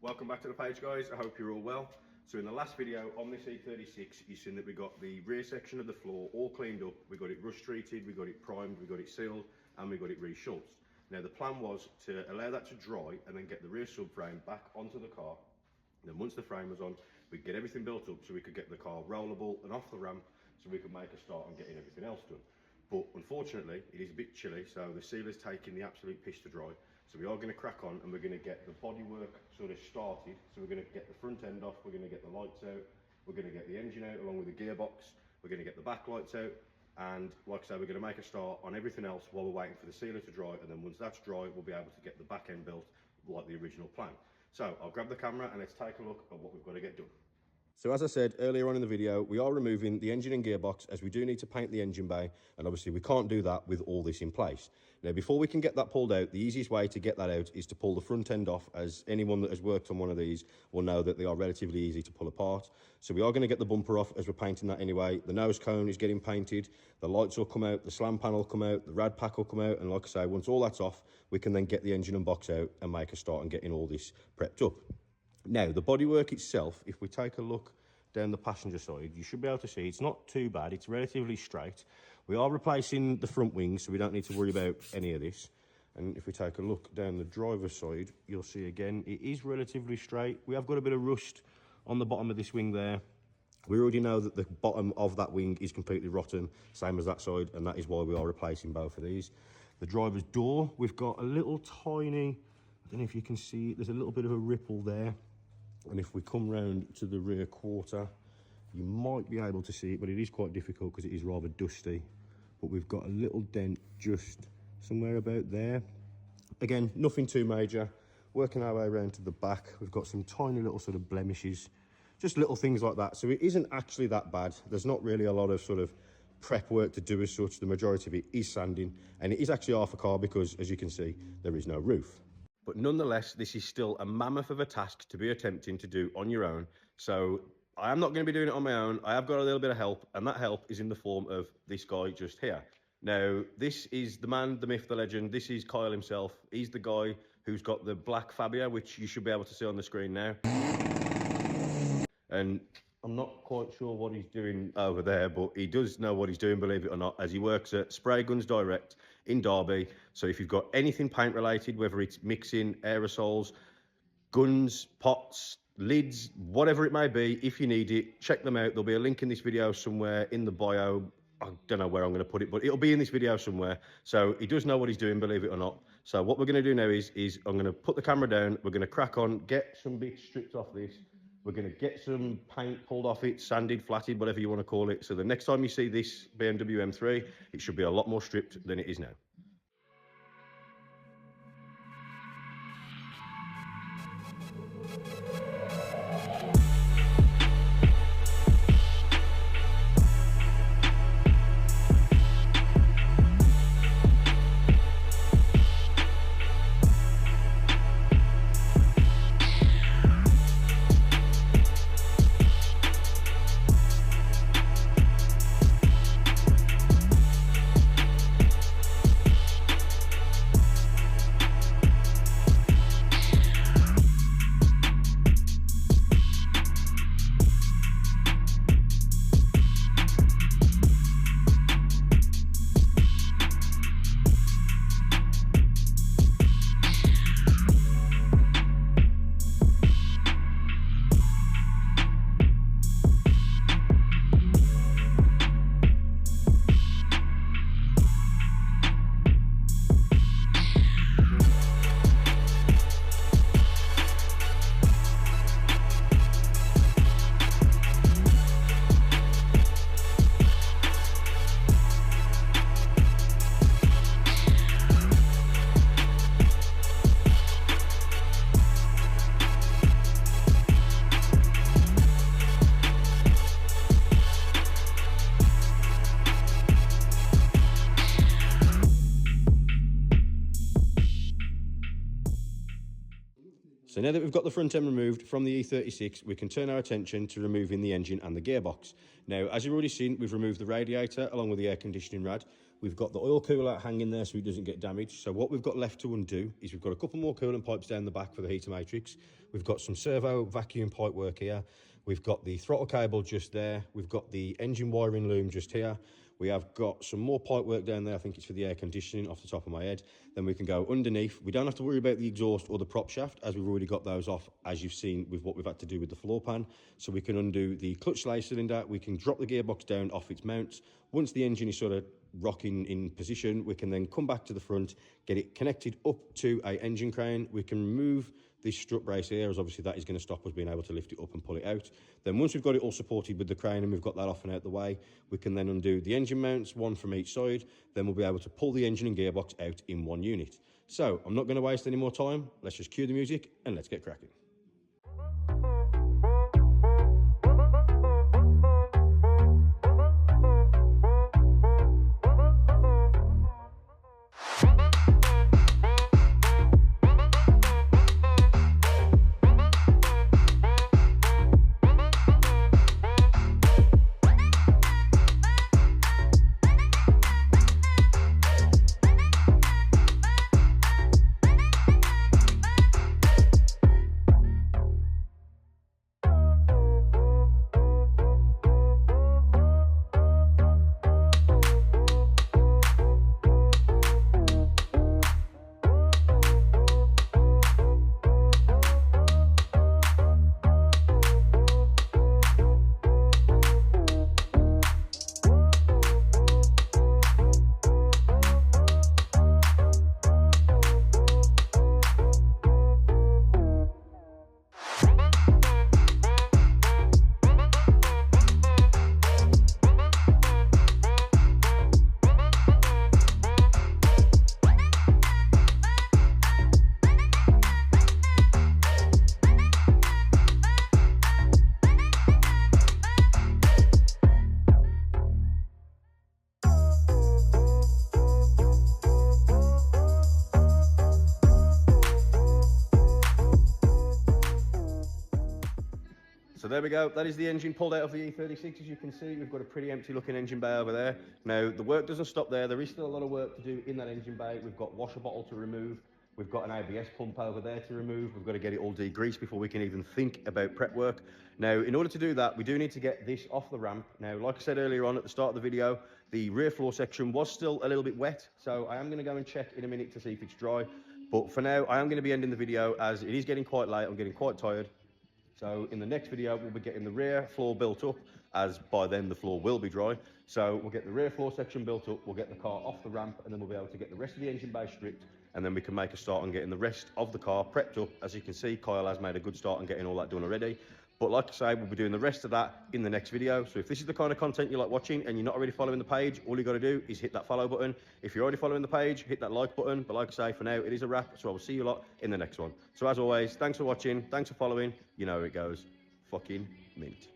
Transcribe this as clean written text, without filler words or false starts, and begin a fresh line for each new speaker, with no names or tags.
Welcome back to the page, guys. I hope you're all well. So in the last video on this E36, you've seen that we got the rear section of the floor all cleaned up. We got it rust treated, we got it primed, we got it sealed, and we got it re-schultzed. Now the plan was to allow that to dry and then get the rear subframe back onto the car. And then once the frame was on, we'd get everything built up so we could get the car rollable and off the ramp so we could make a start on getting everything else done. But unfortunately, it is a bit chilly, so the sealer's taking the absolute piss to dry. So we are going to crack on and we're going to get the bodywork sort of started. So we're going to get the front end off, we're going to get the lights out, we're going to get the engine out along with the gearbox, we're going to get the back lights out, and like I said, we're going to make a start on everything else while we're waiting for the sealer to dry, and then once that's dry, we'll be able to get the back end built like the original plan. So I'll grab the camera and let's take a look at what we've got to get done. So as I said earlier on in the video, we are removing the engine and gearbox as we do need to paint the engine bay, and obviously we can't do that with all this in place. Now before we can get that pulled out, the easiest way to get that out is to pull the front end off, as anyone that has worked on one of these will know that they are relatively easy to pull apart. So we are going to get the bumper off as we're painting that anyway. The nose cone is getting painted, the lights will come out, the slam panel will come out, the rad pack will come out, and like I say, once all that's off, we can then get the engine and box out and make a start on getting all this prepped up. Now, the bodywork itself, if we take a look down the passenger side, you should be able to see it's not too bad. It's relatively straight. We are replacing the front wings, so we don't need to worry about any of this. And if we take a look down the driver's side, you'll see again, it is relatively straight. We have got a bit of rust on the bottom of this wing there. We already know that the bottom of that wing is completely rotten, same as that side, and that is why we are replacing both of these. The driver's door, we've got a little tiny, I don't know if you can see, there's a little bit of a ripple there. And if we come round to the rear quarter, you might be able to see it, but it is quite difficult because it is rather dusty. But we've got a little dent just somewhere about there. Again, nothing too major. Working our way around to the back, we've got some tiny little sort of blemishes, just little things like that. So it isn't actually that bad. There's not really a lot of sort of prep work to do as such. The majority of it is sanding, and it is actually half a car because, as you can see, there is no roof. But nonetheless, this is still a mammoth of a task to be attempting to do on your own. So I am not going to be doing it on my own. I have got a little bit of help, and that help is in the form of this guy just here. Now, this is the man, the myth, the legend. This is Kyle himself. He's the guy who's got the black Fabia, which you should be able to see on the screen now. And I'm not quite sure what he's doing over there, but he does know what he's doing, believe it or not, as he works at Spray Guns Direct in Derby. So if you've got anything paint related, whether it's mixing, aerosols, guns, pots, lids, whatever it may be, if you need it, check them out. There'll be a link in this video somewhere in the bio. I don't know where I'm going to put it, but it'll be in this video somewhere. So he does know what he's doing, believe it or not. So what we're going to do now is I'm going to put the camera down. We're going to crack on, get some bits stripped off this. We're going to get some paint pulled off it, sanded, flatted, whatever you want to call it. So the next time you see this BMW M3, it should be a lot more stripped than it is now. So now that we've got the front end removed from the E36, we can turn our attention to removing the engine and the gearbox. Now, as you've already seen, we've removed the radiator along with the air conditioning rad. We've got the oil cooler hanging there so it doesn't get damaged. So what we've got left to undo is we've got a couple more coolant pipes down the back for the heater matrix. We've got some servo vacuum pipe work here. We've got the throttle cable just there. We've got the engine wiring loom just here. We have got some more pipe work down there. I think it's for the air conditioning off the top of my head. Then we can go underneath. We don't have to worry about the exhaust or the prop shaft, as we've already got those off, as you've seen with what we've had to do with the floor pan. So we can undo the clutch slave cylinder. We can drop the gearbox down off its mounts. Once the engine is sort of rocking in position, we can then come back to the front, get it connected up to a engine crane. We can remove this strut brace here, as obviously that is going to stop us being able to lift it up and pull it out. Then once we've got it all supported with the crane and we've got that off and out the way, we can then undo the engine mounts, one from each side. Then we'll be able to pull the engine and gearbox out in one unit. So I'm not going to waste any more time. Let's just cue the music and let's get cracking. So there we go, that is the engine pulled out of the E36. As you can see, we've got a pretty empty looking engine bay over there. Now, the work doesn't stop there. There is still a lot of work to do in that engine bay. We've got washer bottle to remove. We've got an ABS pump over there to remove. We've got to get it all degreased before we can even think about prep work. Now, in order to do that, we do need to get this off the ramp. Now, like I said earlier on at the start of the video, the rear floor section was still a little bit wet. So I am going to go and check in a minute to see if it's dry. But for now, I am going to be ending the video as it is getting quite late. I'm getting quite tired. So in the next video, we'll be getting the rear floor built up, as by then the floor will be dry. So we'll get the rear floor section built up, we'll get the car off the ramp, and then we'll be able to get the rest of the engine bay stripped, and then we can make a start on getting the rest of the car prepped up. As you can see, Kyle has made a good start on getting all that done already. But like I say, we'll be doing the rest of that in the next video. So if this is the kind of content you like watching and you're not already following the page, all you got to do is hit that follow button. If you're already following the page, hit that like button. But like I say, for now, it is a wrap. So I will see you lot in the next one. So as always, thanks for watching. Thanks for following. You know how it goes. Fucking mint.